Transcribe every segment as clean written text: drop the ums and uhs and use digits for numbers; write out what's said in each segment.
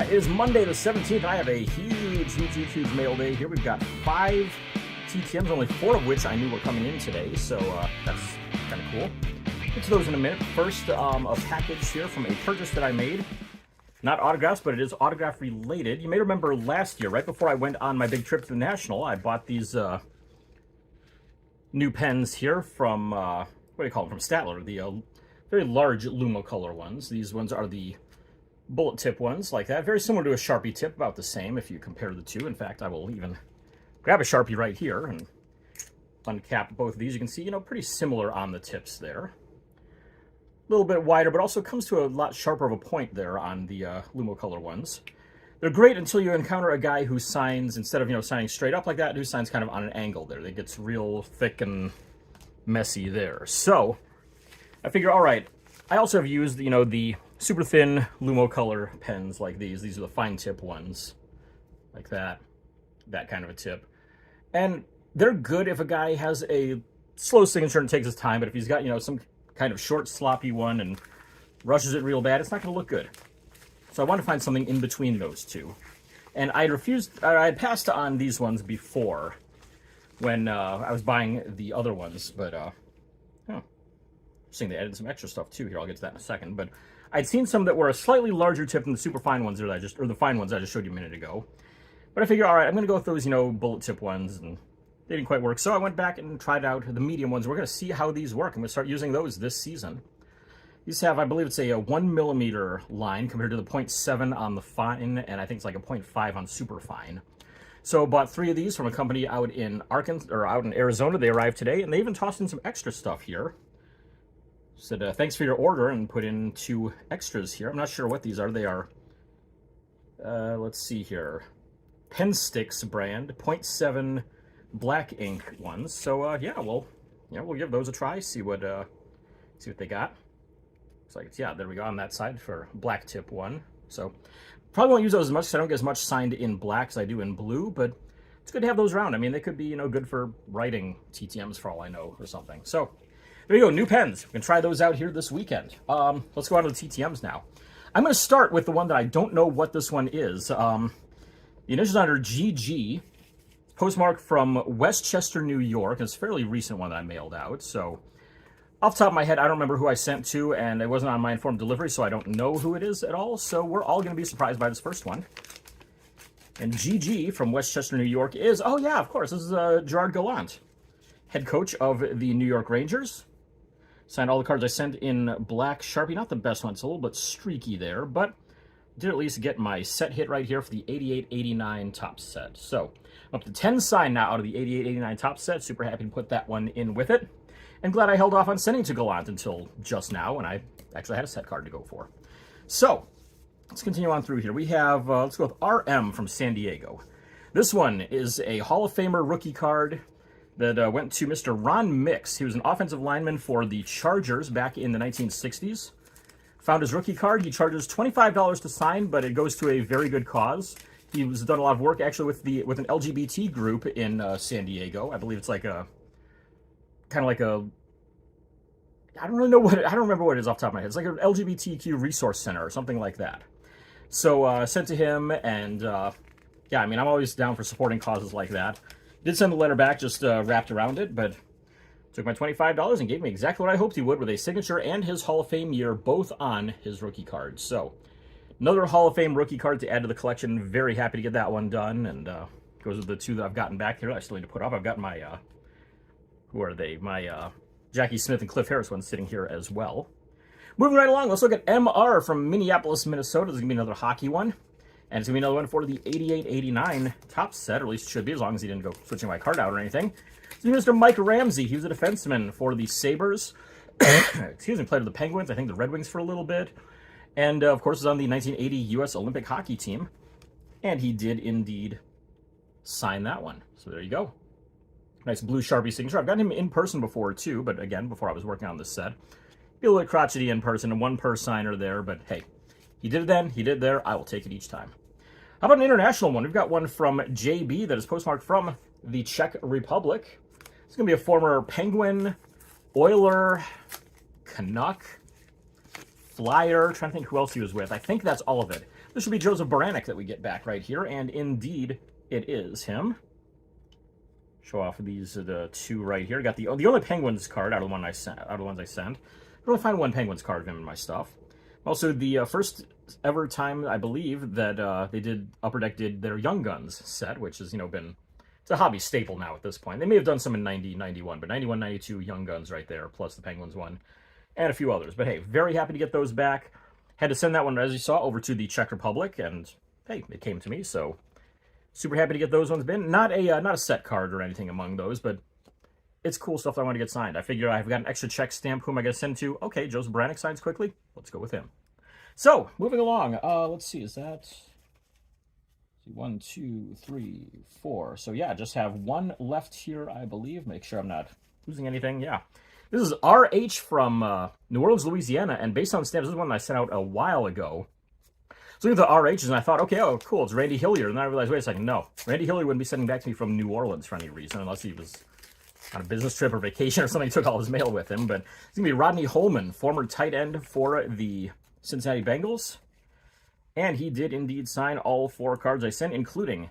It is Monday the 17th. I have a huge mail day here. We've got 5 TTMs, only 4 of which I knew were coming in today, so that's kind of cool. Get to those in a minute. First, a package here from a purchase that I made. Not autographs, but it is autograph related. You may remember last year, right before I went on my big trip to the National, I bought these new pens here from, what do you call them, from Statler, the very large Lumocolor ones. These ones are the bullet tip ones, like that. Very similar to a Sharpie tip, about the same if you compare the two. In fact, I will even grab a Sharpie right here and uncap both of these. You can see, pretty similar on the tips there. A little bit wider, but also comes to a lot sharper of a point there on the Lumocolor ones. They're great until you encounter a guy who signs, instead of, signing straight up like that, who signs kind of on an angle there. It gets real thick and messy there. So, I figure, all right, I also have used, the super thin Lumocolor pens like these. These are the fine tip ones, like that kind of a tip. And they're good if a guy has a slow signature and takes his time, but if he's got, some kind of short, sloppy one and rushes it real bad, it's not going to look good. So I want to find something in between those two. And I had passed on these ones before when I was buying the other ones, but, interesting, they added some extra stuff too here. I'll get to that in a second, but I'd seen some that were a slightly larger tip than the super fine ones or the fine ones I just showed you a minute ago. But I figured, all right, I'm going to go with those, bullet tip ones, and they didn't quite work. So I went back and tried out the medium ones. We're going to see how these work. I'm going to start using those this season. These have, I believe it's a 1mm line compared to the 0.7 on the fine, and I think it's like a 0.5 on super fine. So bought 3 of these from a company out in Arkansas, or out in Arizona. They arrived today, and they even tossed in some extra stuff here. Said, thanks for your order, and put in 2 extras here. I'm not sure what these are. They are, let's see here, Pen Sticks brand, 0.7 black ink ones. So, yeah, we'll give those a try, see what they got. Looks like it's, yeah, there we go on that side for black tip one. So, probably won't use those as much because I don't get as much signed in black as I do in blue, but it's good to have those around. I mean, they could be, good for writing TTMs for all I know or something. So, there you go, new pens. We can try those out here this weekend. Let's go on to the TTMs now. I'm going to start with the one that I don't know what this one is. The initials under GG, postmark from Westchester, New York. It's a fairly recent one that I mailed out. So, off the top of my head, I don't remember who I sent to, and it wasn't on my informed delivery, so I don't know who it is at all. So, we're all going to be surprised by this first one. And GG from Westchester, New York is, oh yeah, of course, this is Gerard Gallant, head coach of the New York Rangers. Signed all the cards I sent in black Sharpie. Not the best one. It's a little bit streaky there, but did at least get my set hit right here for the 88-89 top set. So, up to 10 signed now out of the 88-89 top set. Super happy to put that one in with it. And glad I held off on sending to Gallant until just now when I actually had a set card to go for. So, let's continue on through here. We have, let's go with RM from San Diego. This one is a Hall of Famer rookie card that went to Mr. Ron Mix. He was an offensive lineman for the Chargers back in the 1960s. Found his rookie card. He charges $25 to sign, but it goes to a very good cause. He was done a lot of work actually with an LGBT group in San Diego. I believe it's like a kind of like a, I don't remember what it is off the top of my head. It's like an LGBTQ resource center or something like that. So sent to him, and yeah, I mean, I'm always down for supporting causes like that. Did send the letter back, just wrapped around it, but took my $25 and gave me exactly what I hoped he would, with a signature and his Hall of Fame year both on his rookie card. So, another Hall of Fame rookie card to add to the collection. Very happy to get that one done, and goes with the 2 that I've gotten back here. I still need to put up. I've got my, who are they? My Jackie Smith and Cliff Harris ones sitting here as well. Moving right along, let's look at MR from Minneapolis, Minnesota. This is going to be another hockey one. And it's going to be another one for the 88-89 top set, or at least it should be, as long as he didn't go switching my card out or anything. It's Mr. Mike Ramsey. He was a defenseman for the Sabres. Excuse me, played with the Penguins, I think the Red Wings for a little bit. And, of course, was on the 1980 U.S. Olympic hockey team. And he did indeed sign that one. So there you go. Nice blue Sharpie signature. I've gotten him in person before, too, but again, before I was working on this set. Be a little bit crotchety in person, and one per signer there, but hey. He did it then, he did there, I will take it each time. How about an international one? We've got one from JB that is postmarked from the Czech Republic. It's going to be a former Penguin, Oiler, Canuck, Flyer. I'm trying to think who else he was with. I think that's all of it. this should be Joseph Baranek that we get back right here, and indeed it is him. Show off these the two right here. Got the only Penguins card out of the ones I sent. I only find one Penguins card of him in my stuff. Also, the first ever time I believe that Upper Deck did their Young Guns set, which has been, it's a hobby staple now at this point. They may have done some in 90, 91, but 91, 92 Young Guns right there, plus the Penguins one, and a few others. But hey, very happy to get those back. Had to send that one, as you saw, over to the Czech Republic, and hey, it came to me, so super happy to get those ones in. Not a set card or anything among those, but it's cool stuff that I want to get signed. I figure I've got an extra Czech stamp. Who am I going to send to? Okay, Joseph Baranek signs quickly. Let's go with him. So, moving along. Let's see, is that 1, 2, 3, 4? So yeah, just have one left here, I believe. Make sure I'm not losing anything. Yeah. This is RH from New Orleans, Louisiana, and based on the stamps, this is one I sent out a while ago. So look at the RHs, and I thought, okay, oh, cool, it's Randy Hilliard. And then I realized, wait a second, no. Randy Hilliard wouldn't be sending back to me from New Orleans for any reason, unless he was on a business trip or vacation or something, took all his mail with him. But it's going to be Rodney Holman, former tight end for the Cincinnati Bengals. And he did indeed sign all 4 cards I sent, including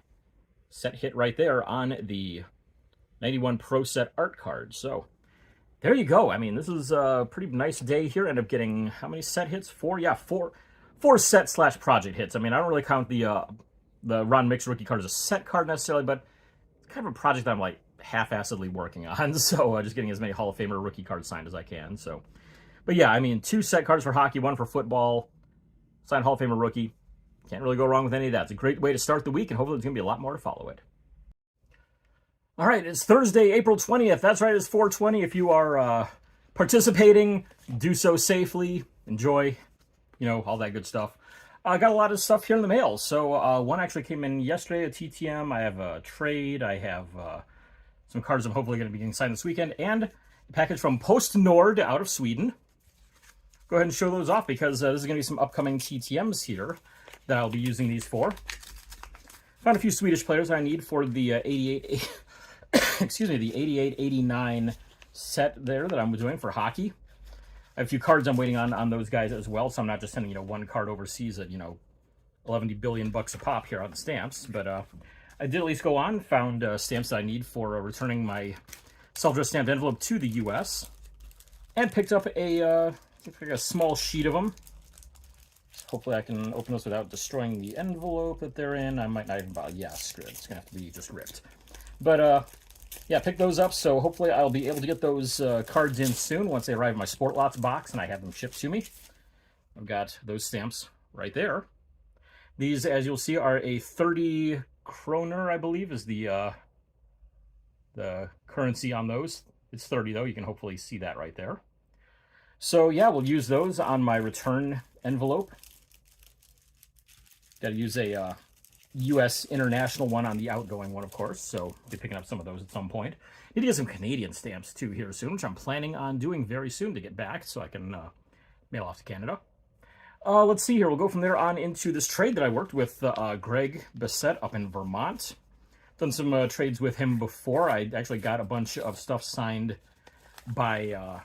set hit right there on the 91 Pro Set art card. So there you go. I mean, this is a pretty nice day here. End up getting how many set hits? 4? Yeah, 4 set/project hits. I mean, I don't really count the Ron Mix rookie card as a set card necessarily, but it's kind of a project that I'm like half-assedly working on. So just getting as many Hall of Famer rookie cards signed as I can. So, but yeah, I mean, 2 set cards for hockey, 1 for football, signed Hall of Famer rookie. Can't really go wrong with any of that. It's a great way to start the week, and hopefully there's going to be a lot more to follow it. All right, it's Thursday, April 20th. That's right, it's 420. If you are participating, do so safely. Enjoy, all that good stuff. I got a lot of stuff here in the mail. So one actually came in yesterday, a TTM. I have a trade. I have some cards I'm hopefully going to be getting signed this weekend. And a package from Post Nord out of Sweden. Go ahead and show those off because this is going to be some upcoming TTMs here that I'll be using these for. Found a few Swedish players I need for the 88, excuse me, the 88-89 set there that I'm doing for hockey. I have a few cards I'm waiting on those guys as well, so I'm not just sending, one card overseas at, 11 billion bucks a pop here on the stamps. But I did at least go on, found stamps that I need for returning my self-addressed stamped envelope to the U.S. and picked up a small sheet of them. Hopefully I can open those without destroying the envelope that they're in. I might not even bother. Yeah, screw it. It's going to have to be just ripped. But, yeah, pick those up, so hopefully I'll be able to get those cards in soon once they arrive in my Sport Lots box and I have them shipped to me. I've got those stamps right there. These, as you'll see, are a 30 kroner, I believe, is the currency on those. It's 30, though. You can hopefully see that right there. So, yeah, we'll use those on my return envelope. Got to use a U.S. international one on the outgoing one, of course, so I'll be picking up some of those at some point. Need to get some Canadian stamps, too, here soon, which I'm planning on doing very soon to get back so I can mail off to Canada. Let's see here. We'll go from there on into this trade that I worked with Greg Bissett up in Vermont. Done some trades with him before. I actually got a bunch of stuff signed by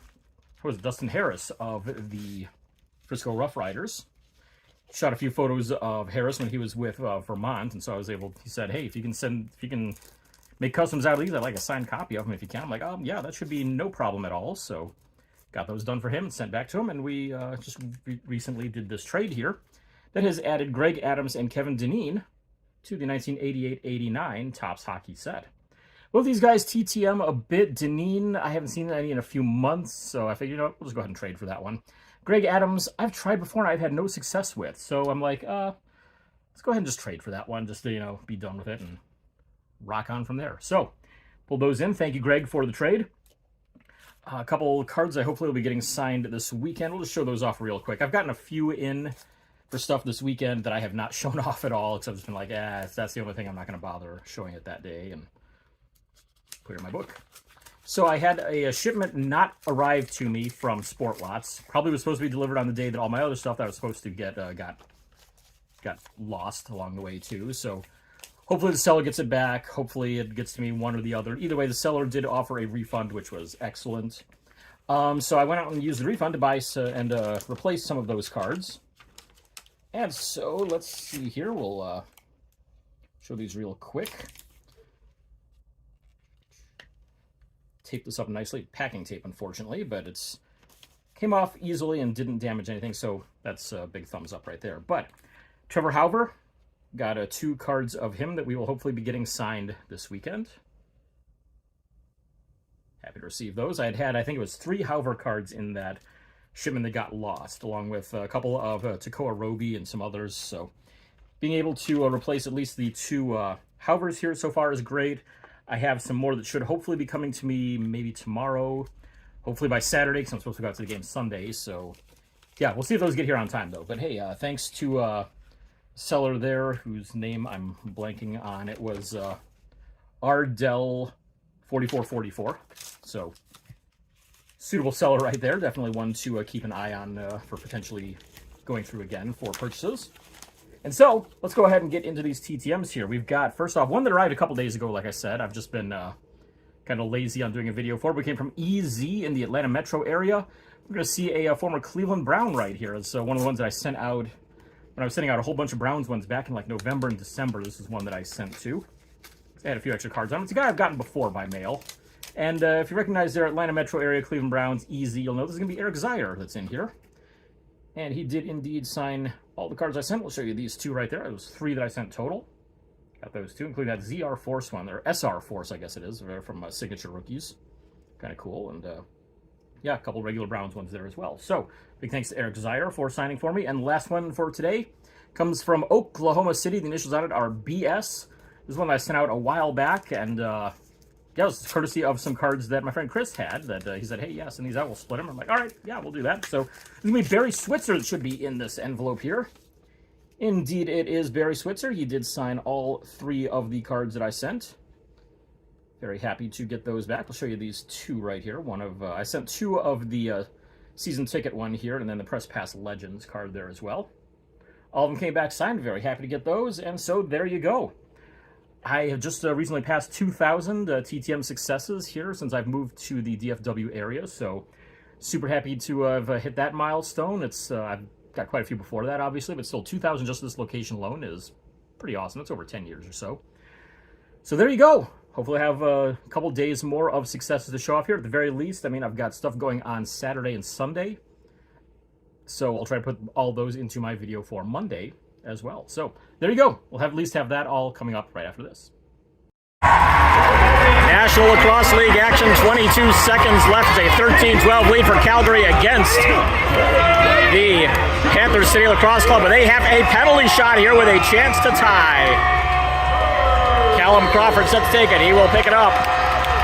Dustin Harris of the Frisco Rough Riders. Shot a few photos of Harris when he was with Vermont, and so I was able, he said, hey, if you can make customs out of these, I'd like a signed copy of them if you can. I'm like, yeah, that should be no problem at all. So got those done for him and sent back to him, and we just recently did this trade here that has added Greg Adams and Kevin Dineen to the 1988-89 Topps Hockey set. Both these guys TTM a bit. Dineen, I haven't seen any in a few months, so I figured, we'll just go ahead and trade for that one. Greg Adams, I've tried before and I've had no success with, so I'm like, let's go ahead and just trade for that one, just to, be done with it and rock on from there. So, pull those in. Thank you, Greg, for the trade. A couple cards I hopefully will be getting signed this weekend. We'll just show those off real quick. I've gotten a few in for stuff this weekend that I have not shown off at all, except it's been like, that's the only thing I'm not going to bother showing it that day and put it in my book. So I had a shipment not arrive to me from Sport Lots. Probably was supposed to be delivered on the day that all my other stuff that I was supposed to get got lost along the way too. So hopefully the seller gets it back. Hopefully it gets to me one or the other. Either way, the seller did offer a refund, which was excellent. So I went out and used the refund to buy and replace some of those cards. And so let's see here. We'll show these real quick. Tape this up nicely. Packing tape, unfortunately, but it's came off easily and didn't damage anything, so that's a big thumbs up right there. But Trevor Hauver, got 2 cards of him that we will hopefully be getting signed this weekend. Happy to receive those. I think it was 3 Hauver cards in that shipment that got lost, along with a couple of Takoa Roby and some others. So being able to replace at least the 2 Hauvers here so far is great. I have some more that should hopefully be coming to me maybe tomorrow, hopefully by Saturday, because I'm supposed to go out to the game Sunday. So yeah, we'll see if those get here on time, though. But hey, thanks to seller there, whose name I'm blanking on. It was Ardell4444. So suitable seller right there. Definitely one to keep an eye on for potentially going through again for purchases. And so let's go ahead and get into these TTMs here. We've got, first off, one that arrived a couple days ago, like I said. I've just been kind of lazy on doing a video for it. We came from EZ in the Atlanta metro area. We're going to see a former Cleveland Brown right here. It's one of the ones that I sent out when I was sending out a whole bunch of Browns ones back in like November and December. This is one that I sent to. I had a few extra cards on it. It's a guy I've gotten before by mail. And if you recognize their Atlanta metro area, Cleveland Browns, EZ, you'll know this is going to be Eric Zier that's in here. And he did indeed sign all the cards I sent. We'll show you these 2 right there. It was 3 that I sent total. Got those 2, including that ZR Force one, or SR Force, I guess it is, from Signature Rookies. Kind of cool. And yeah, a couple regular Browns ones there as well. So big thanks to Eric Zier for signing for me. And the last one for today comes from Oklahoma City. The initials on it are BS. This is one that I sent out a while back, and yeah, it was courtesy of some cards that my friend Chris had, that he said, hey, yeah, send these out, we'll split them. I'm like, all right, yeah, we'll do that. So this is going to be Barry Switzer that should be in this envelope here. Indeed, it is Barry Switzer. He did sign all 3 of the cards that I sent. Very happy to get those back. I'll show you these 2 right here. One of I sent 2 of the season ticket one here, and then the Press Pass Legends card there as well. All of them came back signed. Very happy to get those, and so there you go. I have just recently passed 2,000 TTM successes here since I've moved to the DFW area, so super happy to have hit that milestone. It's I've got quite a few before that, obviously, but still 2,000 just this location alone is pretty awesome. It's over 10 years or so. So there you go. Hopefully I have a couple days more of successes to show off here at the very least. I mean, I've got stuff going on Saturday and Sunday, so I'll try to put all those into my video for Monday as well. So there you go. We'll at least have that all coming up right after this. National Lacrosse League action, 22 seconds left. It's a 13-12 lead for Calgary against the Panther City Lacrosse Club, but they have a penalty shot here with a chance to tie. Callum Crawford set to take it. He will pick it up.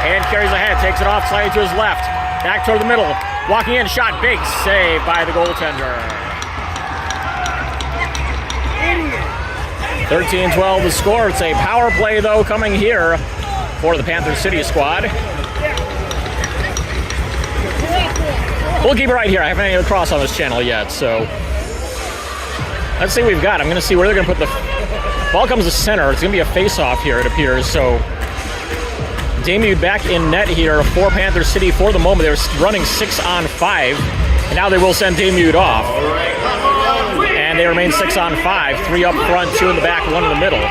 Hand carries ahead, takes it off slightly to his left. Back toward the middle. Walking in, shot, big save by the goaltender. 13-12 the score. It's a power play, though, coming here for the Panther City squad. We'll keep it right here. I haven't any lacrosse on this channel yet, so let's see what we've got. I'm going to see where they're going to put the ball. Comes to center. It's going to be a face-off here, it appears. So Damien back in net here for Panther City for the moment. They were running 6-on-5, and now they will send Damien off. And they remain 6-on-5. 3 up front, 2 in the back, 1 in the middle.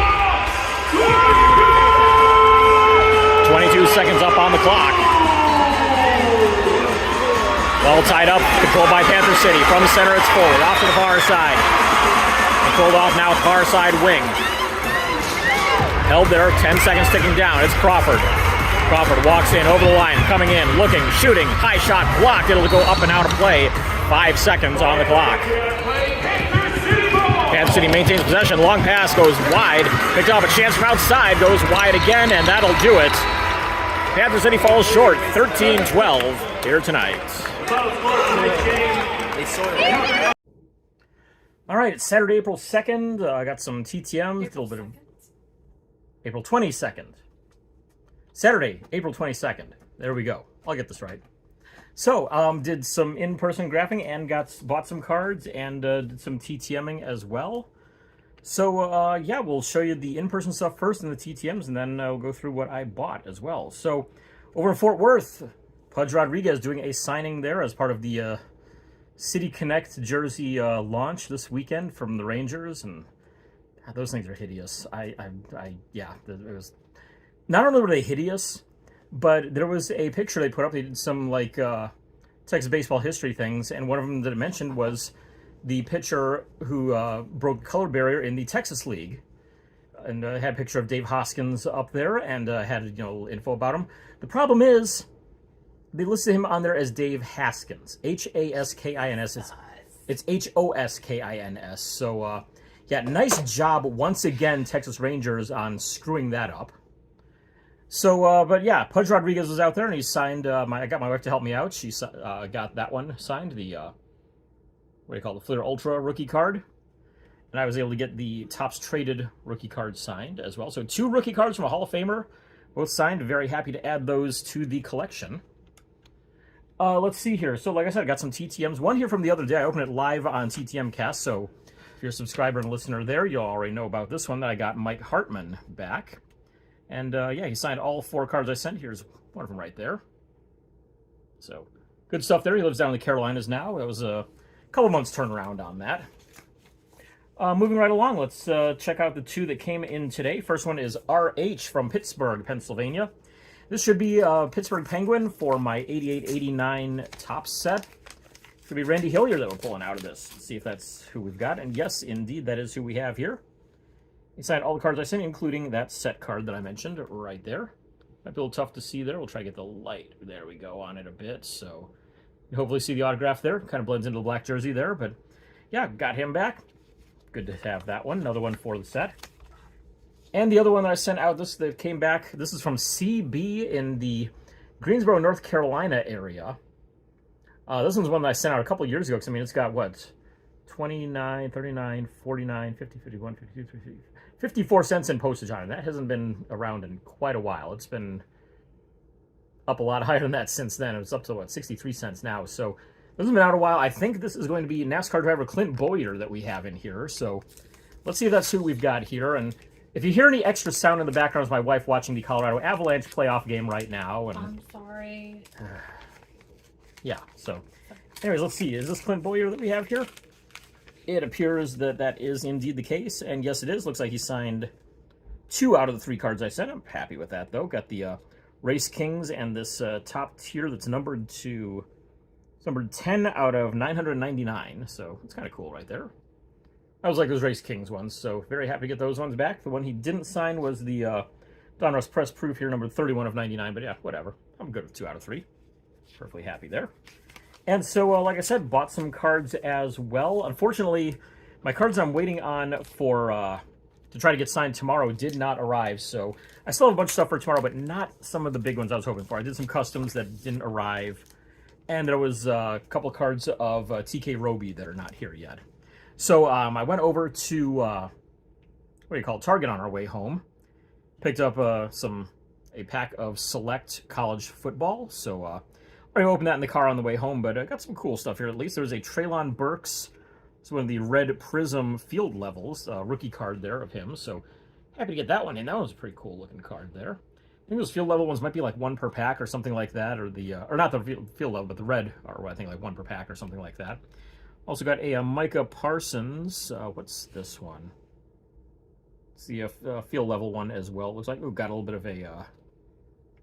22 seconds up on the clock. Ball tied up, controlled by Panther City. From center, it's forward, off to the far side. Controlled off now, far side wing. Held there, 10 seconds ticking down. It's Crawford. Crawford walks in, over the line, coming in, looking, shooting, high shot, blocked. It'll go up and out of play. 5 seconds on the clock. Panther City maintains possession. Long pass goes wide. Picked up a chance from outside. Goes wide again, and that'll do it. Panther City falls short. 13-12 here tonight. All right, it's Saturday, April 2nd. I got some TTMs. A little bit of April 22nd. Saturday, April 22nd. There we go. I'll get this right. So, did some in-person graphing and bought some cards and did some TTMing as well. So, yeah, we'll show you the in-person stuff first and the TTMs, and then we'll go through what I bought as well. So, over in Fort Worth, Pudge Rodriguez doing a signing there as part of the City Connect jersey launch this weekend from the Rangers, and God, those things are hideous. Yeah, it was. Not only were they hideous, but there was a picture they put up. They did some like Texas baseball history things, and one of them that it mentioned was the pitcher who broke the color barrier in the Texas League, and had a picture of Dave Hoskins up there, and had info about him. The problem is they listed him on there as Dave Haskins, Haskins. It's Hoskins. So yeah, nice job once again, Texas Rangers, on screwing that up. So, but yeah, Pudge Rodriguez was out there, and he signed. I got my wife to help me out. She got that one signed. The what do you call it? The Fleer Ultra rookie card, and I was able to get the Topps Traded rookie card signed as well. So 2 rookie cards from a Hall of Famer, both signed. Very happy to add those to the collection. Let's see here. So, like I said, I got some TTMs. One here from the other day. I opened it live on TTM Cast. So, if you're a subscriber and listener there, you'll already know about this one that I got Mike Hartman back. And yeah, he signed all 4 cards I sent. Here's one of them right there. So, good stuff there. He lives down in the Carolinas now. That was a couple months turnaround on that. Moving right along, let's check out the 2 that came in today. First one is RH from Pittsburgh, Pennsylvania. This should be a Pittsburgh Penguin for my 88-89 Topps set. Could be Randy Hilliard that we're pulling out of this. Let's see if that's who we've got. And yes, indeed, that is who we have here. He signed all the cards I sent, including that set card that I mentioned right there. Might be a little tough to see there. We'll try to get the light, there we go, on it a bit. So you hopefully see the autograph there. Kind of blends into the black jersey there. But yeah, got him back. Good to have that one. Another one for the set. And the other one that I sent out, that came back, this is from CB in the Greensboro, North Carolina area. This one's one that I sent out a couple of years ago, because, I mean, it's got, what, 29, 39, 49, 50, 51, 52, 53, 54 cents in postage on it. That hasn't been around in quite a while. It's been up a lot higher than that since then. It's up to, what, 63 cents now. So this has been out a while. I think this is going to be NASCAR driver Clint Bowyer that we have in here. So let's see if that's who we've got here. And if you hear any extra sound in the background, it's my wife watching the Colorado Avalanche playoff game right now. And I'm sorry. Yeah, so anyways, let's see. Is this Clint Bowyer that we have here? It appears that that is indeed the case. And yes, it is. Looks like he signed 2 out of the 3 cards I sent. I'm happy with that, though. Got the Race Kings and this top tier that's numbered to... It's numbered 10 out of 999. So it's kind of cool right there. I was like those Race Kings ones, so very happy to get those ones back. The one he didn't sign was the Donruss Press Proof here, number 31 of 99, but yeah, whatever. I'm good with 2 out of 3. Perfectly happy there. And so, like I said, bought some cards as well. Unfortunately, my cards I'm waiting on for to try to get signed tomorrow did not arrive, so I still have a bunch of stuff for tomorrow, but not some of the big ones I was hoping for. I did some customs that didn't arrive, and there was a couple cards of TK Roby that are not here yet. So I went over to, what do you call it, Target on our way home. Picked up a pack of select college football. So I already opened that in the car on the way home, but I got some cool stuff here at least. There's a Traylon Burks. It's one of the red Prism field levels, rookie card there of him. So happy to get that one in. That was a pretty cool looking card there. I think those field level ones might be like 1 per pack or something like that, or the, or not the field level, but the red are I think like 1 per pack or something like that. Also got a Micah Parsons. What's this one? It's the field level one as well. Looks like we've got a little bit of a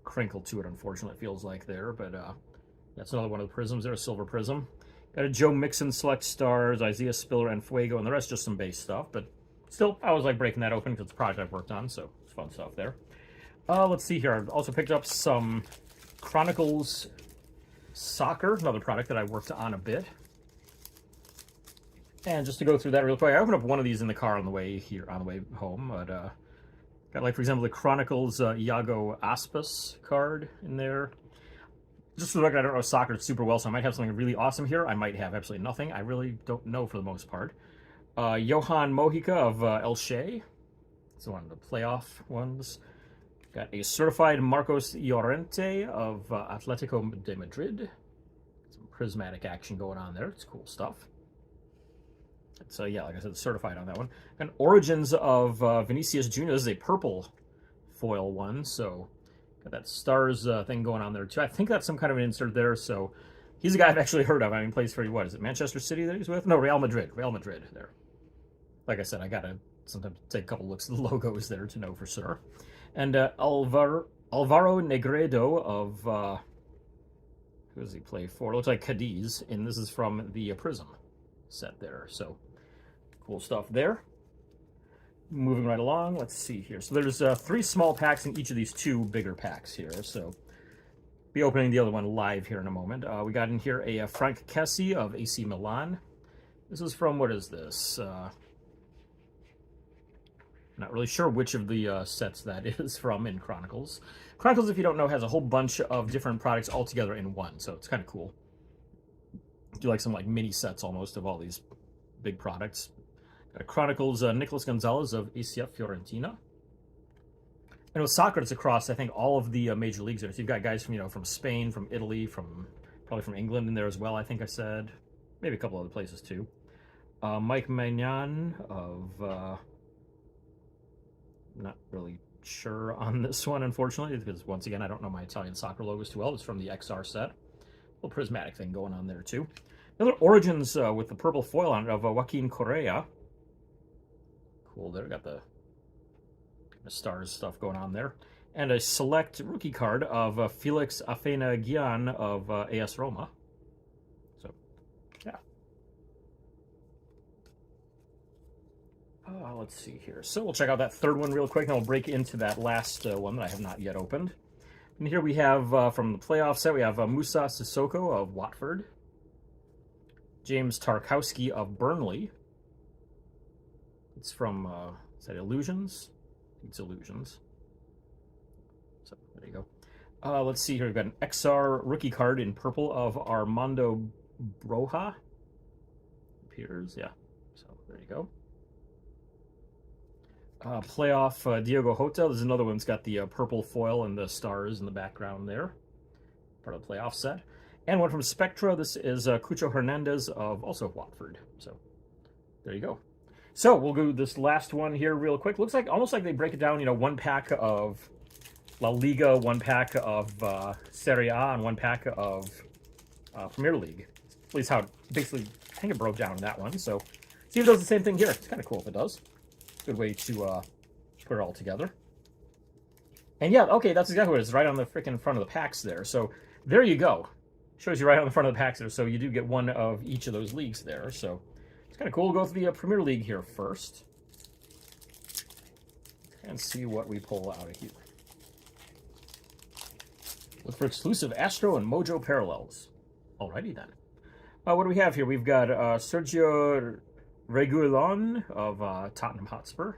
crinkle to it, unfortunately, it feels like there. But that's another one of the Prisms there, a silver Prism. Got a Joe Mixon Select Stars, Isaiah Spiller, and Fuego, and the rest just some base stuff. But still, I was like breaking that open because it's a project I've worked on, so it's fun stuff there. Let's see here. I've also picked up some Chronicles Soccer, another product that I worked on a bit. And just to go through that real quick, I opened up one of these in the car on the way home. But got, like, for example, the Chronicles Iago Aspas card in there. Just for the record, I don't know soccer super well, so I might have something really awesome here. I might have absolutely nothing. I really don't know for the most part. Johan Mojica of El Shea. It's one of the playoff ones. Got a certified Marcos Llorente of Atletico de Madrid. Some prismatic action going on there. It's cool stuff. So yeah, like I said, certified on that one. And Origins of Vinicius Jr. This is a purple foil one, so got that stars thing going on there too. I think that's some kind of an insert there, so He's a guy I've actually heard of. I mean, he plays for, what is it, Manchester City that he's with? No, Real Madrid. Real Madrid there. Like I said, I gotta sometimes take a couple looks at the logos there to know for sure. And Alvaro Negredo of, who does he play for? It looks like Cadiz, and this is from the Prism set there. So, cool stuff there. Moving right along, let's see here. So there's 3 small packs in each of these 2 bigger packs here. So, be opening the other one live here in a moment. We got in here a Frank Kessie of AC Milan. This is from, what is this? Not really sure which of the sets that is from in Chronicles. Chronicles, if you don't know, has a whole bunch of different products all together in one, so it's kind of cool. Do like some like mini sets almost of all these big products. Chronicles Nicolas Gonzalez of ACF Fiorentina. And with soccer, it's across, I think, all of the major leagues there. So you've got guys from, from Spain, from Italy, probably from England in there as well, I think I said. Maybe a couple other places too. Mike Magnan of... not really sure on this one, unfortunately, because once again, I don't know my Italian soccer logos too well. It's from the XR set. A little prismatic thing going on there too. Another Origins with the purple foil on it of Joaquin Correa. Cool there, got the stars stuff going on there. And a select rookie card of Felix Afena-Gyan of AS Roma. So, yeah. Let's see here. So we'll check out that third one real quick, and we'll break into that last one that I have not yet opened. And here we have, from the playoff set, we have Musa Sissoko of Watford. James Tarkowski of Burnley. It's from, is that Illusions? It's Illusions. So, there you go. Let's see here. We've got an XR rookie card in purple of Armando Broja. Appears, yeah. So, there you go. Playoff Diogo Jota. There's another one that's got the purple foil and the stars in the background there. Part of the playoff set. And one from Spectra. This is Cucho Hernandez of also Watford. So there you go. So we'll go this last one here real quick. Looks like almost like they break it down, 1 pack of La Liga, 1 pack of Serie A, and 1 pack of Premier League. At least how basically I think it broke down in that one. So see if it does the same thing here. It's kind of cool if it does. Good way to put it all together. And yeah, okay, that's exactly what it is, right on the freaking front of the packs there. So there you go. Shows you right on the front of the packs there, so you do get one of each of those leagues there. So it's kind of cool. We'll go through the Premier League here first. And see what we pull out of here. Look for exclusive Astro and Mojo parallels. Alrighty then. What do we have here? We've got Sergio Reguilon of Tottenham Hotspur.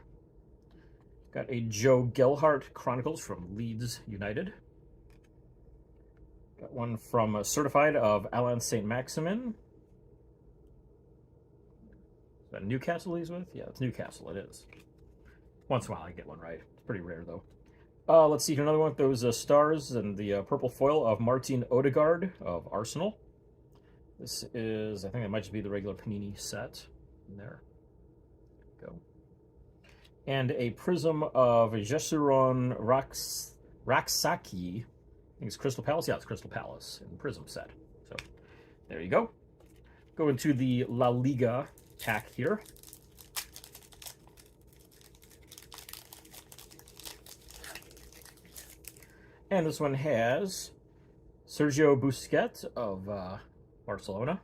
Got a Joe Gelhardt Chronicles from Leeds United. Got one from Certified of Alan St. Maximin. Is that Newcastle he's with? Yeah, it's Newcastle, it is. Once in a while I get one right. It's pretty rare though. Let's see here, another one with those stars and the purple foil of Martin Odegaard of Arsenal. This is, I think it might just be the regular Panini set. There. Go. And a prism of Jesuron Raksaki. I think it's Crystal Palace. Yeah, it's Crystal Palace in the prism set. So there you go. Go into the La Liga pack here. And this one has Sergio Busquets of Barcelona.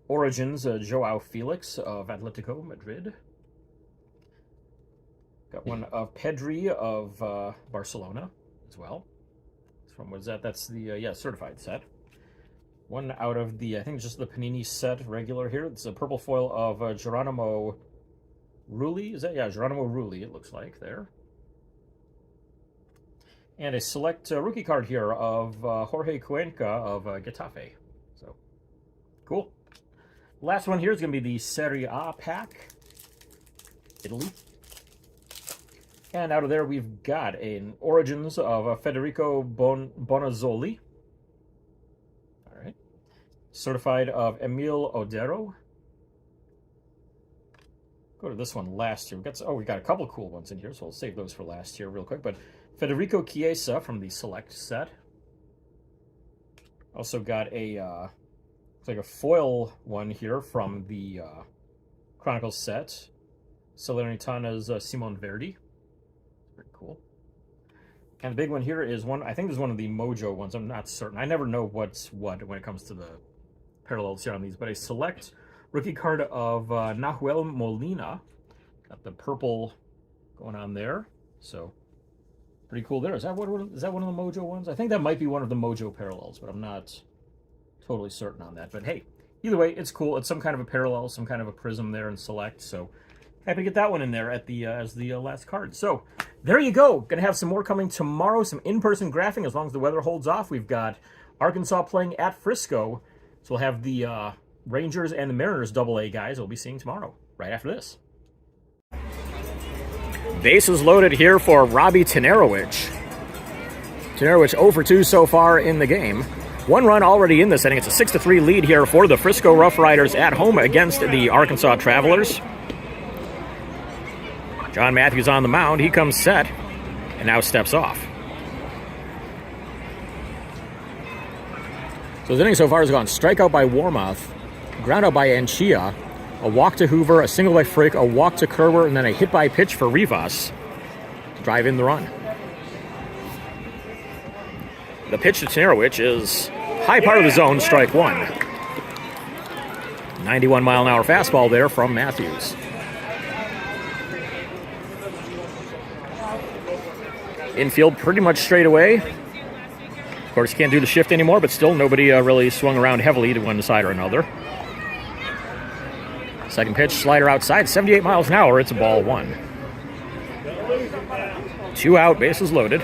Origins, Joao Felix of Atletico Madrid. Got one of Pedri of Barcelona as well. From what is that? That's the certified set. One out of the, I think it's just the Panini set regular here. It's a purple foil of Geronimo Rulli. Is that? Yeah, Geronimo Rulli, it looks like there. And a select rookie card here of Jorge Cuenca of Getafe. So, cool. Last one here is going to be the Serie A pack. Italy. And out of there, we've got an Origins of Federico Bonazzoli. All right. Certified of Emil Odero. Go to this one last year. We got a couple cool ones in here, so we'll save those for last year real quick. But Federico Chiesa from the Select set. Also got a it's like a foil one here from the Chronicles set. Salernitana's Simon Verdi. Pretty cool. And the big one here is one, I think this is one of the Mojo ones. I'm not certain. I never know what's what when it comes to the parallels here on these. But a select rookie card of Nahuel Molina. Got the purple going on there. So pretty cool there. Is that one of the Mojo ones? I think that might be one of the Mojo parallels, but I'm not totally certain on that. But hey, either way, it's cool. It's some kind of a parallel, some kind of a prism there in select. So happy to get that one in there at the as the last card. So there you go. Gonna have some more coming tomorrow. Some in-person graphing as long as the weather holds off. We've got Arkansas playing at Frisco. So we'll have the Rangers and the Mariners AA guys we'll be seeing tomorrow, right after this. Bases loaded here for Robbie Tanarowicz. Tanarowicz 0 for 2 so far in the game. One run already in this inning. It's a 6-3 lead here for the Frisco Rough Riders at home against the Arkansas Travelers. John Matthews on the mound. He comes set and now steps off. So the inning so far has gone strikeout by Warmoth, ground out by Anchia, a walk to Hoover, a single by Frick, a walk to Kerber, and then a hit by pitch for Rivas to drive in the run. The pitch to Tanarowicz is high part of the zone, strike one. 91 mile an hour fastball there from Matthews. Infield pretty much straight away. Of course, can't do the shift anymore, but still nobody really swung around heavily to one side or another. Second pitch, slider outside, 78 miles an hour. It's a ball one. 2 out, bases loaded.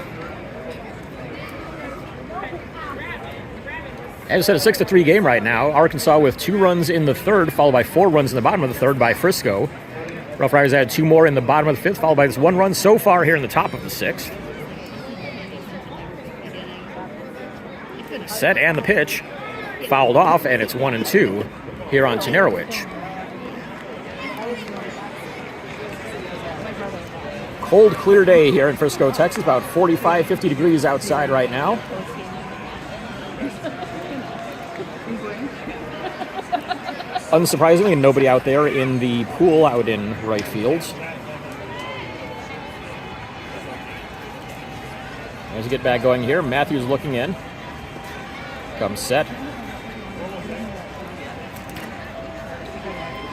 As I said, a 6-3 game right now. Arkansas with 2 runs in the third, followed by 4 runs in the bottom of the third by Frisco. Rough Riders added 2 more in the bottom of the fifth, followed by this 1 run so far here in the top of the sixth. Set and the pitch fouled off, and it's 1-2 here on Tanarowicz. Cold, clear day here in Frisco, Texas. About 45, 50 degrees outside right now. Unsurprisingly, nobody out there in the pool out in right field. As we get back going here, Matthews looking in. Comes set.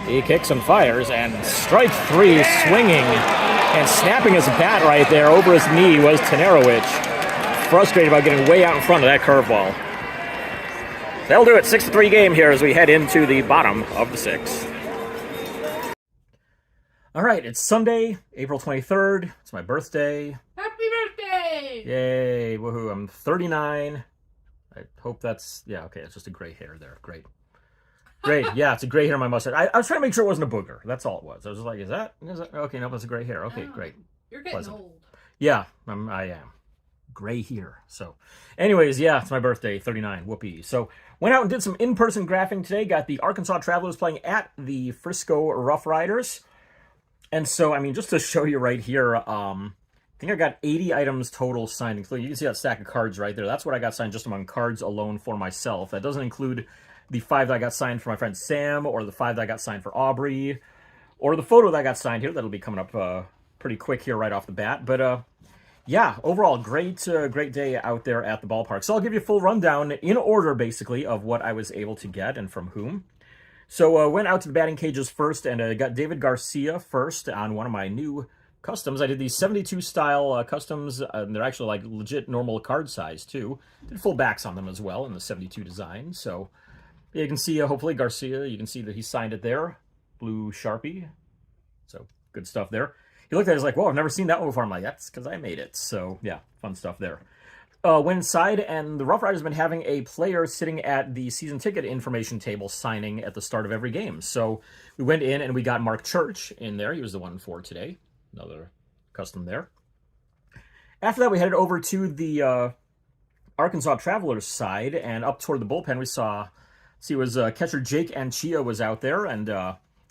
He kicks and fires, and strike 3, swinging and snapping his bat right there over his knee was Tanarowicz. Frustrated about getting way out in front of that curveball. They'll do it. 6-3 game here as we head into the bottom of the sixth. All right, it's Sunday, April 23rd. It's my birthday. Happy birthday! Yay, woohoo. I'm 39. I hope that's, yeah, okay, it's just a gray hair there. Great. Great, yeah, it's a gray hair on my mustache. I was trying to make sure it wasn't a booger. That's all it was. I was just like, is that? Okay, no, that's a gray hair. Okay, great. You're getting old. Yeah, I am. Gray here. So, anyways, yeah, it's my birthday, 39. Whoopee. So, went out and did some in-person graphing today. Got the Arkansas Travelers playing at the Frisco Rough Riders. And so, I mean, just to show you right here, I think I got 80 items total signed. So you can see that stack of cards right there. That's what I got signed just among cards alone for myself. That doesn't include the 5 that I got signed for my friend Sam, or the 5 that I got signed for Aubrey, or the photo that I got signed here. That'll be coming up pretty quick here right off the bat. But yeah, overall, great day out there at the ballpark. So I'll give you a full rundown in order, basically, of what I was able to get and from whom. So went out to the batting cages first and got David Garcia first on one of my new customs. I did these 72 style customs. They're actually like legit normal card size too. Did full backs on them as well in the 72 design. So yeah, you can see hopefully Garcia, you can see that he signed it there. Blue Sharpie. So good stuff there. He looked at it, he's like, whoa, I've never seen that one before. I'm like, that's because I made it. So yeah, fun stuff there. Went inside, and the Rough Riders have been having a player sitting at the season ticket information table signing at the start of every game. So we went in and we got Mark Church in there. He was the one for today. Another custom there. After that, we headed over to the Arkansas Travelers side, and up toward the bullpen, we saw, it was catcher Jake Anchia was out there and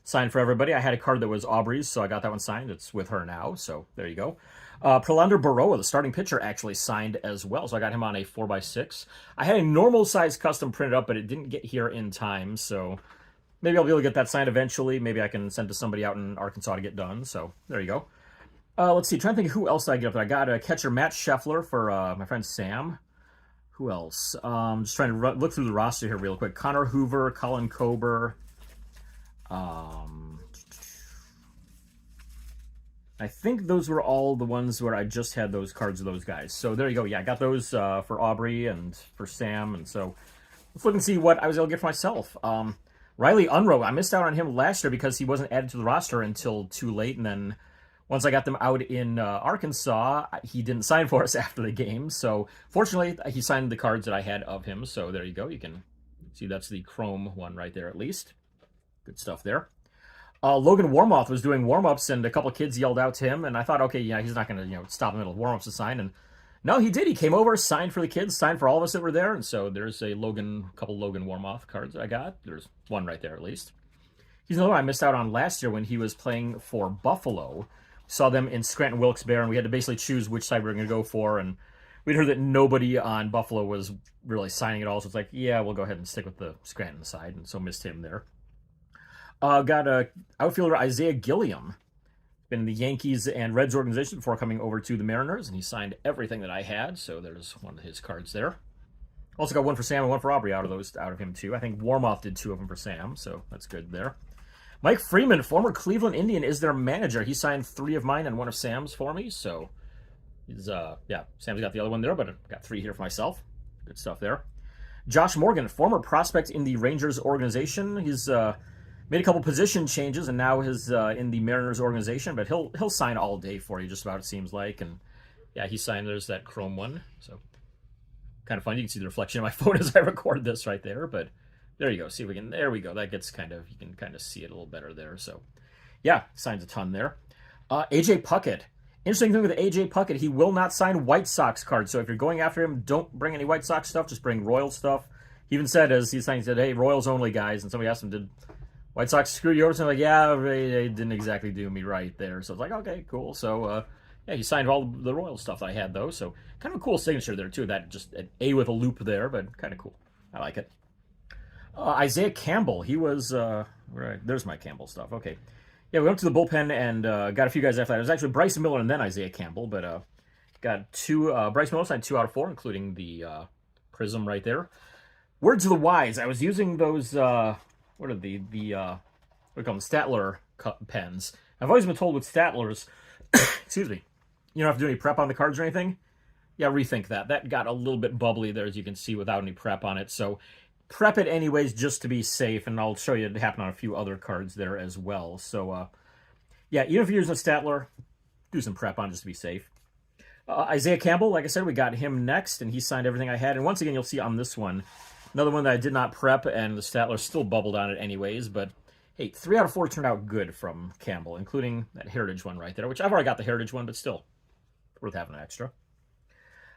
signed for everybody. I had a card that was Aubrey's, so I got that one signed. It's with her now, so there you go. Prelander Baroa, the starting pitcher, actually signed as well, so I got him on a 4x6. I had a normal size custom printed up, but it didn't get here in time, so maybe I'll be able to get that signed eventually. Maybe I can send to somebody out in Arkansas to get done, so there you go. Let's see, trying to think who else I get up there. I got a catcher Matt Scheffler for my friend Sam. Who else? Just trying to look through the roster here real quick. Connor Hoover, Colin Kober. I think those were all the ones where I just had those cards of those guys. So there you go. Yeah, I got those for Aubrey and for Sam. And so let's look and see what I was able to get for myself. Riley Unroe, I missed out on him last year because he wasn't added to the roster until too late. And then once I got them out in Arkansas, he didn't sign for us after the game. So fortunately, he signed the cards that I had of him. So there you go. You can see that's the chrome one right there at least. Good stuff there. Logan Warmoth was doing warm-ups, and a couple of kids yelled out to him, and I thought, okay, yeah, he's not going to stop in the middle of warm-ups to sign. And no, he did. He came over, signed for the kids, signed for all of us that were there. And so there's a couple Logan Warmoth cards that I got. There's one right there at least. He's another one I missed out on last year when he was playing for Buffalo. Saw them in Scranton Wilkes-Barre, and we had to basically choose which side we were going to go for. And we'd heard that nobody on Buffalo was really signing at all. So it's like, yeah, we'll go ahead and stick with the Scranton side. And so missed him there. Got a outfielder Isaiah Gilliam. Been in the Yankees and Reds organization before coming over to the Mariners, and he signed everything that I had. So there's one of his cards there. Also got one for Sam and one for Aubrey out of him too. I think Warmoth did 2 of them for Sam, so that's good there. Mike Freeman, former Cleveland Indian, is their manager. He signed 3 of mine and 1 of Sam's for me. So he's Sam's got the other one there, but I've got 3 here for myself. Good stuff there. Josh Morgan, former prospect in the Rangers organization. He's made a couple position changes and now is in the Mariners organization, but he'll sign all day for you, just about, it seems like. And yeah, he signed. There's that chrome one, so kind of fun. You can see the reflection of my phone as I record this right there, but there you go. See if we can. There we go. That gets you can kind of see it a little better there. So yeah, signs a ton there. AJ Puckett. Interesting thing with AJ Puckett, he will not sign White Sox cards. So if you're going after him, don't bring any White Sox stuff. Just bring Royal stuff. He even said, as he said, hey, Royals only, guys. And somebody asked him, did White Sox screw you over? So I'm like, yeah, they didn't exactly do me right there. So it's like, okay, cool. So yeah, he signed all the Royal stuff that I had, though. So kind of a cool signature there, too. That just an A with a loop there, but kind of cool. I like it. Isaiah Campbell, he was, right, there's my Campbell stuff. Okay. Yeah, we went to the bullpen and got a few guys after that. It was actually Bryce Miller and then Isaiah Campbell, but got 2, Bryce Miller signed 2 out of 4, including the Prism right there. Words of the Wise, I was using those, what are what do we call them, Statler pens. I've always been told with Statlers, excuse me, you don't have to do any prep on the cards or anything. Yeah, rethink that. That got a little bit bubbly there, as you can see, without any prep on it. So prep it anyways, just to be safe, and I'll show you it happen on a few other cards there as well. So, yeah, even if you're using a Statler, do some prep on just to be safe. Isaiah Campbell, like I said, we got him next, and he signed everything I had. And once again, you'll see on this one, another one that I did not prep, and the Statler still bubbled on it anyways. But, hey, 3 out of 4 turned out good from Campbell, including that Heritage one right there, which I've already got the Heritage one, but still worth having an extra.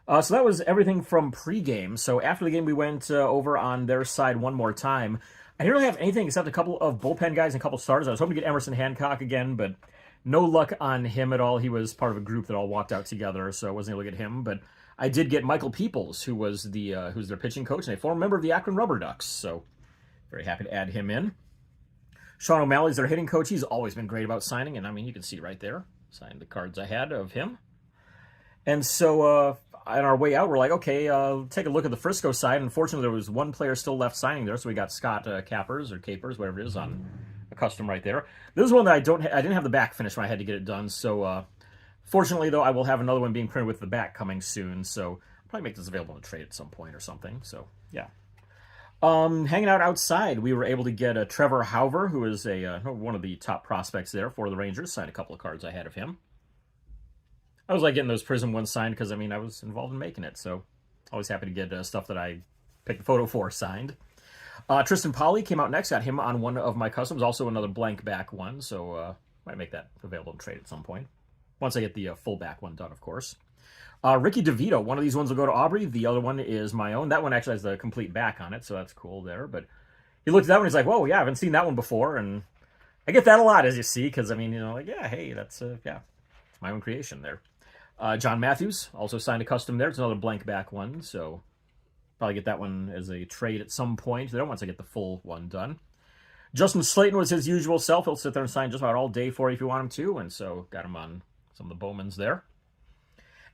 So that was everything from pregame. So after the game, we went over on their side one more time. I didn't really have anything except a couple of bullpen guys and a couple of starters. I was hoping to get Emerson Hancock again, but no luck on him at all. He was part of a group that all walked out together, so I wasn't able to get him. But I did get Michael Peoples, who was who's their pitching coach and a former member of the Akron Rubber Ducks. So very happy to add him in. Sean O'Malley's their hitting coach. He's always been great about signing, and I mean, you can see right there, signed the cards I had of him. And so on our way out, we're like, okay, take a look at the Frisco side. Unfortunately, there was one player still left signing there, so we got Scott Capers or Capers, whatever it is, on a custom right there. This is one that I didn't have the back finish when I had to get it done. So fortunately, though, I will have another one being printed with the back coming soon. So I'll probably make this available in trade at some point or something. So yeah. Hanging out outside, we were able to get Trevor Hauver, who is one of the top prospects there for the Rangers. Signed a couple of cards I had of him. I was like getting those Prism ones signed because, I mean, I was involved in making it. So always happy to get stuff that I picked a photo for signed. Tristan Polly came out next. Got him on one of my customs. Also another blank back one. So might make that available in trade at some point. Once I get the full back one done, of course. Ricky DeVito. One of these ones will go to Aubrey. The other one is my own. That one actually has the complete back on it. So that's cool there. But he looked at that one. He's like, whoa, yeah, I haven't seen that one before. And I get that a lot, as you see. Because, I mean, like, yeah, hey, that's, yeah, it's my own creation there. John Matthews also signed a custom there. It's another blank back one, so probably get that one as a trade at some point there once I get the full one done. Justin Slayton was his usual self. He'll sit there and sign just about all day for you if you want him to, and so got him on some of the Bowmans there.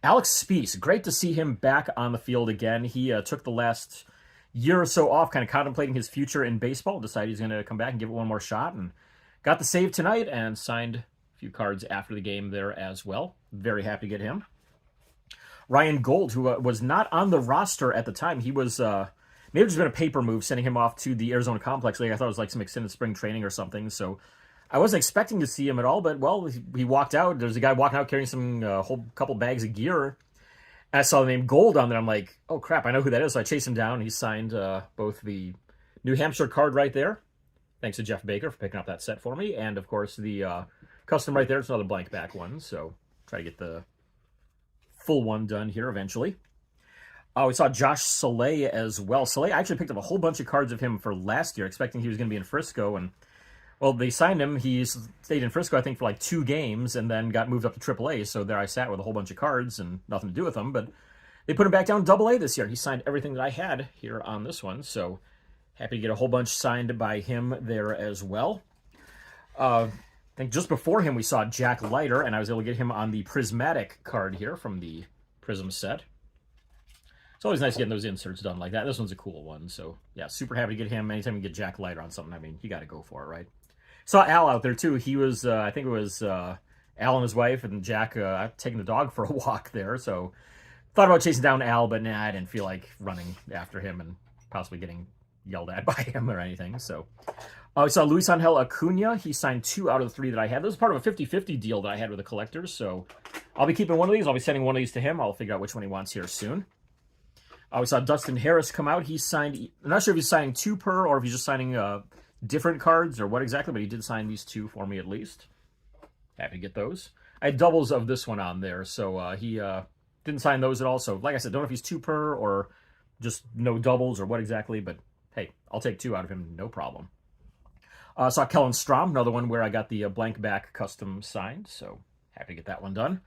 Alex Spies, great to see him back on the field again. He took the last year or so off, kind of contemplating his future in baseball, decided he's going to come back and give it one more shot, and got the save tonight and signed a few cards after the game there as well. Very happy to get him. Ryan Gold, who was not on the roster at the time, he was maybe it's been a paper move sending him off to the Arizona Complex League. I thought it was like some extended spring training or something, so I wasn't expecting to see him at all, but, well, he walked out. There's a guy walking out carrying some whole couple bags of gear. And I saw the name Gold on there. I'm like, oh, crap, I know who that is. So I chased him down. He signed both the New Hampshire card right there. Thanks to Jeff Baker for picking up that set for me. And, of course, the custom right there. It's another blank back one, so try to get the full one done here eventually. We saw Josh Soleil as well. Soleil, I actually picked up a whole bunch of cards of him for last year, expecting he was going to be in Frisco, and well, they signed him. He stayed in Frisco, I think, for like 2 games and then got moved up to AAA. So there I sat with a whole bunch of cards and nothing to do with them. But they put him back down AA this year. He signed everything that I had here on this one. So happy to get a whole bunch signed by him there as well. I think just before him we saw Jack Leiter, and I was able to get him on the Prismatic card here from the Prism set. It's always nice getting those inserts done like that. This one's a cool one. So, yeah, super happy to get him. Anytime you get Jack Leiter on something, I mean, you got to go for it, right? Saw Al out there, too. He was, I think it was Al and his wife and Jack taking the dog for a walk there. So, thought about chasing down Al, but nah, I didn't feel like running after him and possibly getting yelled at by him or anything. So, we saw Luis Angel Acuna. He signed 2 out of the 3 that I had. This was part of a 50-50 deal that I had with the collectors. So, I'll be keeping one of these. I'll be sending one of these to him. I'll figure out which one he wants here soon. We saw Dustin Harris come out. He signed, I'm not sure if he's signing 2 per or if he's just signing different cards or what exactly, but he did sign these 2 for me at least. Happy to get those. I had doubles of this one on there, so he didn't sign those at all. So, like I said, don't know if he's 2 per or just no doubles or what exactly, but hey, I'll take 2 out of him, no problem. Saw Kellen Strom, another one where I got the blank back custom signed, so happy to get that one done.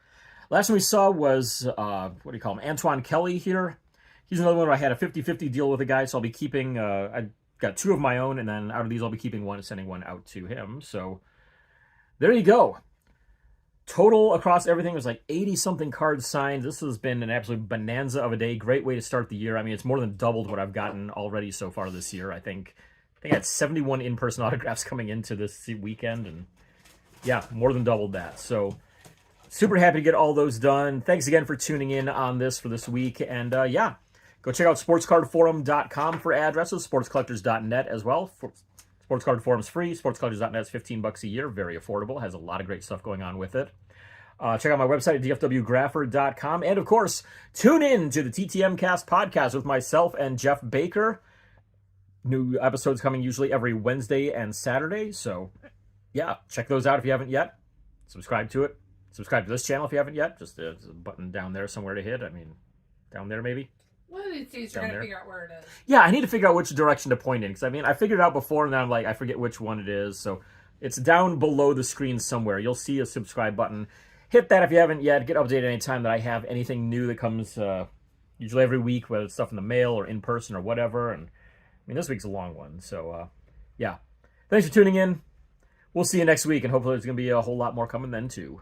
Last one we saw was, what do you call him, Antoine Kelly here. He's another one where I had a 50-50 deal with a guy, so I'll be keeping, I got 2 of my own, and then out of these I'll be keeping 1 and sending 1 out to him. So there you go. Total across everything was like 80-something cards signed. This has been an absolute bonanza of a day. Great way to start the year. I mean, it's more than doubled what I've gotten already so far this year. I think I had 71 in-person autographs coming into this weekend, and yeah, more than doubled that. So super happy to get all those done. Thanks again for tuning in on this for this week, and yeah. Go check out sportscardforum.com for addresses, sportscollectors.net as well. Sports Card Forum's free. Sportscollectors.net is $15 a year, very affordable. Has a lot of great stuff going on with it. Check out my website at dfwgrapher.com. And, of course, tune in to the TTM Cast podcast with myself and Jeff Baker. New episodes coming usually every Wednesday and Saturday. So, yeah, check those out if you haven't yet. Subscribe to it. Subscribe to this channel if you haven't yet. Just there's a button down there somewhere to hit. I mean, down there maybe. One of these days you're going to figure out where it is. Yeah, I need to figure out which direction to point in. Because, I mean, I figured it out before, and then I'm like, I forget which one it is. So it's down below the screen somewhere. You'll see a subscribe button. Hit that if you haven't yet. Get updated anytime that I have anything new that comes usually every week, whether it's stuff in the mail or in person or whatever. And, I mean, this week's a long one. So, yeah. Thanks for tuning in. We'll see you next week, and hopefully there's going to be a whole lot more coming then, too.